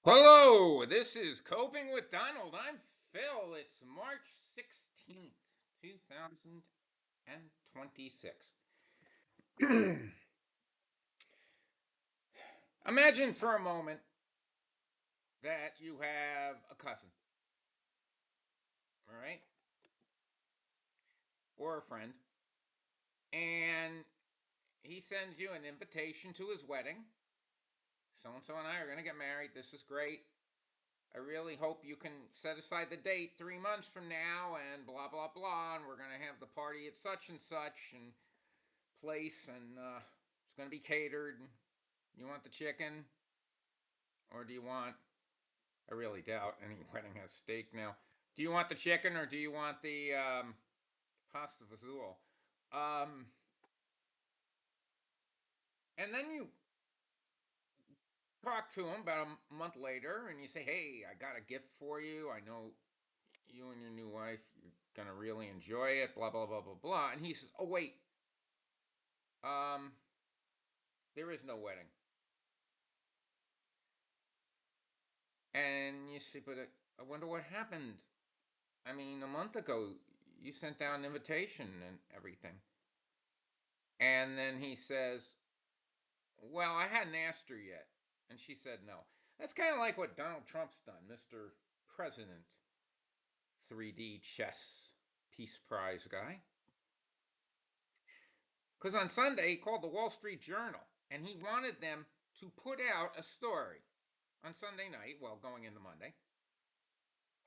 Hello, this is Coping with Donald. I'm Phil. It's March 16th, 2026. Imagine for a moment that you have a cousin, all right, or a friend, and he sends you an invitation to his wedding. So and so and I are going to get married. This is great. I really hope you can set aside the date 3 months from now and blah, blah, blah. And we're going to have the party at such and such. And place and it's going to be catered. You want the chicken or do you want, I really doubt any wedding has steak now. Do you want the chicken or do you want the pasta fazool? Um, and then you talk to him about a month later and you say, hey, I got a gift for you. I know you and your new wife, you're going to really enjoy it, blah, blah, blah, blah, blah. And he says, oh, wait, um, there is no wedding. And you say, but I wonder what happened. I mean, a month ago, you sent down an invitation and everything. And then he says, well, I hadn't asked her yet. And she said no. That's kind of like what Donald Trump's done, Mr. President, 3D chess Peace Prize guy. Because on Sunday, he called the Wall Street Journal and he wanted them to put out a story on Sunday night, well, going into Monday.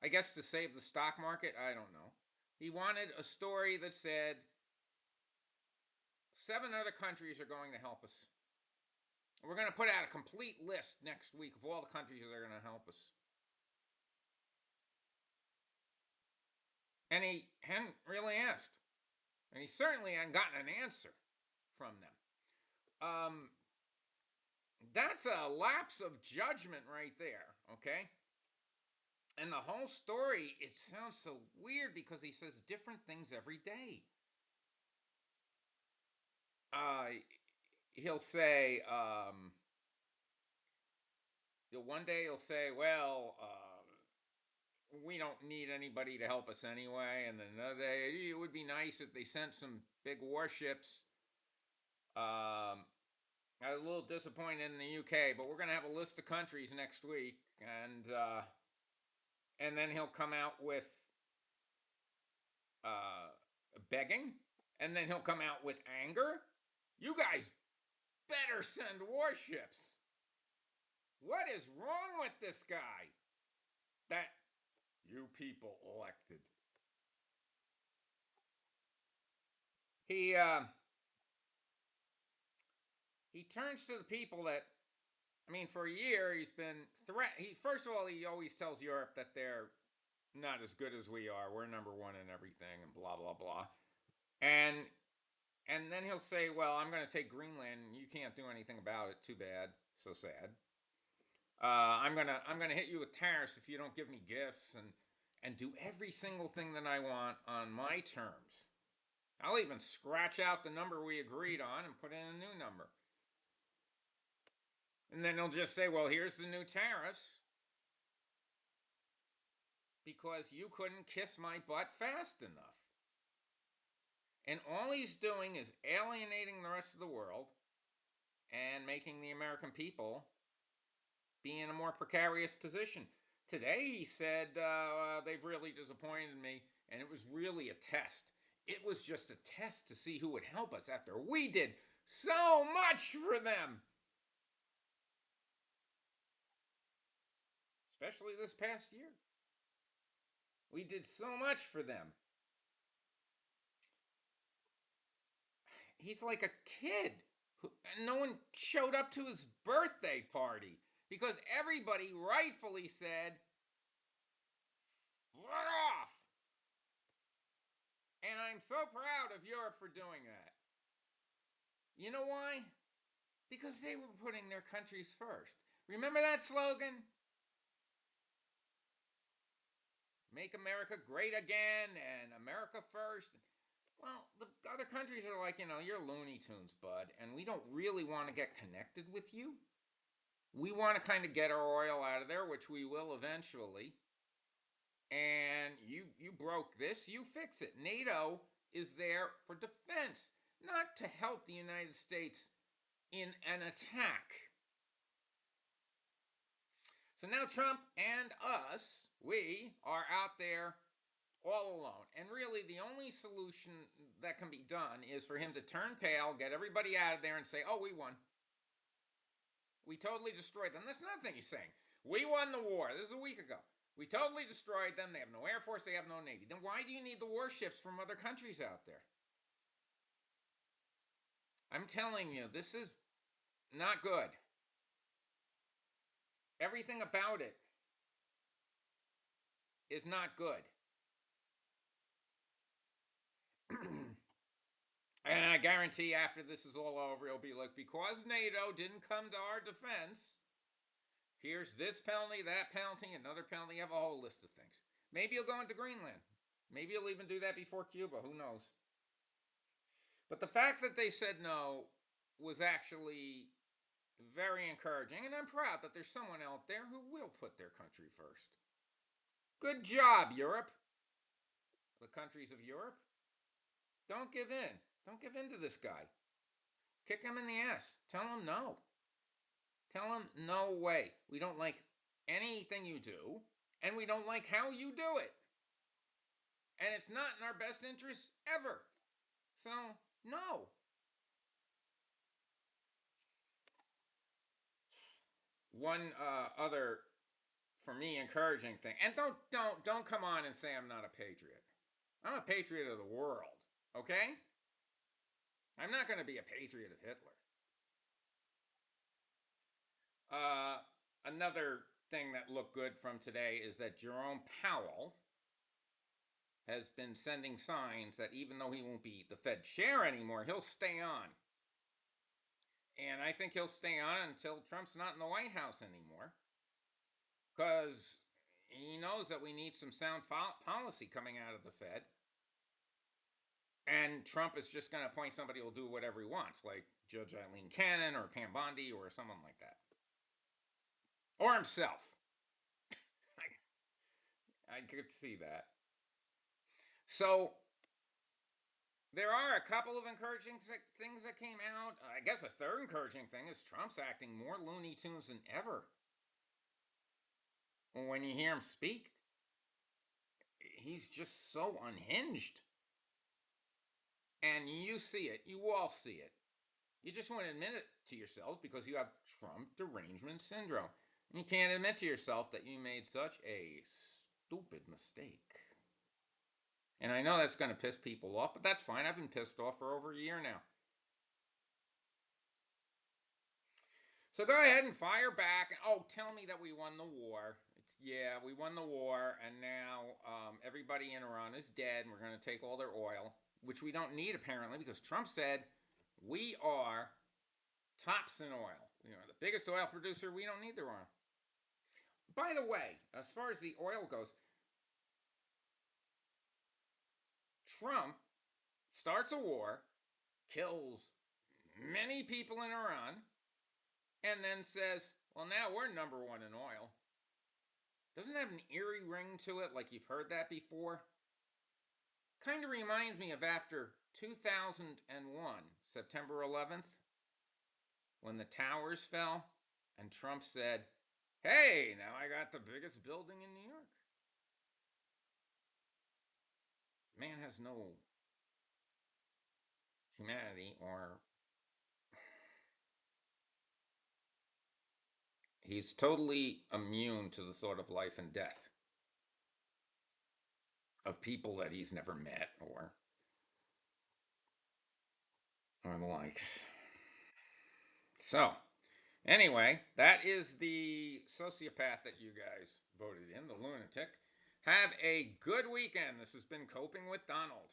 I guess to save the stock market, I don't know. He wanted a story that said 7 other countries are going to help us. We're going to put out a complete list next week of all the countries that are going to help us. And he hadn't really asked. And he certainly hadn't gotten an answer from them. That's a lapse of judgment right there, okay? And the whole story, it sounds so weird because he says different things every day. Uh, he'll say, one day he'll say, well, we don't need anybody to help us anyway. And then another day, it would be nice if they sent some big warships. I was a little disappointed in the UK, but we're going to have a list of countries next week. And then he'll come out with uh, begging. And then he'll come out with anger. You guys better send warships. What is wrong with this guy that you people elected? He uh, he turns to the people that, I mean, for a year he's been He first of all, he always tells Europe that they're not as good as we are. We're number one in everything, and blah blah blah. And and then he'll say, "Well, I'm going to take Greenland, and you can't do anything about it. Too bad. So sad. I'm gonna hit you with tariffs if you don't give me gifts and do every single thing that I want on my terms. I'll even scratch out the number we agreed on and put in a new number." And then they'll just say, well, here's the new tariffs because you couldn't kiss my butt fast enough. And all he's doing is alienating the rest of the world and making the American people be in a more precarious position. Today he said they've really disappointed me, and it was really a test. It was just a test to see who would help us after we did so much for them, especially this past year. We did so much for them. He's like a kid who, no one showed up to his birthday party because everybody rightfully said, "Fuck off." And I'm so proud of Europe for doing that. You know why? Because they were putting their countries first. Remember that slogan? Make America great again and America first. Well, the other countries are like, you're Looney Tunes, bud, and we don't really want to get connected with you. we want to kind of get our oil out of there, which we will eventually. And you broke this, you fix it. NATO is there for defense, not to help the United States in an attack. So now Trump and us, we are out there all alone. And really, the only solution that can be done is for him to turn pale, get everybody out of there, and say, oh, we won. We totally destroyed them. That's another thing he's saying. We won the war. This is a week ago. We totally destroyed them. They have no Air Force. They have no Navy. Then why do you need the warships from other countries out there? I'm telling you, this is not good. Everything about it is not good. And I guarantee after this is all over, it'll be like, because NATO didn't come to our defense, here's this penalty, that penalty, another penalty. You have a whole list of things. Maybe you'll go into Greenland. Maybe you'll even do that before Cuba. Who knows? But the fact that they said no was actually very encouraging. And I'm proud that there's someone out there who will put their country first. Good job, Europe. The countries of Europe. Don't give in. Don't give in to this guy. Kick him in the ass. Tell him no. Tell him no way. We don't like anything you do, and we don't like how you do it. And it's not in our best interest ever. So, no. One other, for me, encouraging thing, and don't come on and say I'm not a patriot. I'm a patriot of the world, okay? I'm not going to be a patriot of Hitler. Another thing that looked good from today is that Jerome Powell has been sending signs that even though he won't be the Fed chair anymore, he'll stay on. And I think he'll stay on until Trump's not in the White House anymore, because he knows that we need some sound policy coming out of the Fed. And Trump is just going to appoint somebody who will do whatever he wants, like Judge Eileen Cannon or Pam Bondi or someone like that. Or himself. I could see that. So there are a couple of encouraging things that came out. I guess a third encouraging thing is Trump's acting more Looney Tunes than ever. When you hear him speak, he's just so unhinged. And you see it. You all see it. You just won't admit it to yourselves because you have Trump derangement syndrome. And you can't admit to yourself that you made such a stupid mistake. And I know that's going to piss people off, but that's fine. I've been pissed off for over a year now. So go ahead and fire back. Oh, tell me that we won the war. Yeah, we won the war, and now everybody in Iran is dead, and we're going to take all their oil, which we don't need apparently, because Trump said we are tops in oil. We are the biggest oil producer. We don't need their oil. By the way, as far as the oil goes, Trump starts a war, kills many people in Iran, and then says, well, now we're number one in oil. Doesn't that have an eerie ring to it, like you've heard that before? Kind of reminds me of after 2001, September 11th, when the towers fell, and Trump said, hey, now I got the biggest building in New York. Man has no humanity, or he's totally immune to the thought of life and death of people that he's never met or the likes. So, anyway, that is the sociopath that you guys voted in, the lunatic. Have a good weekend. This has been Coping with Donald.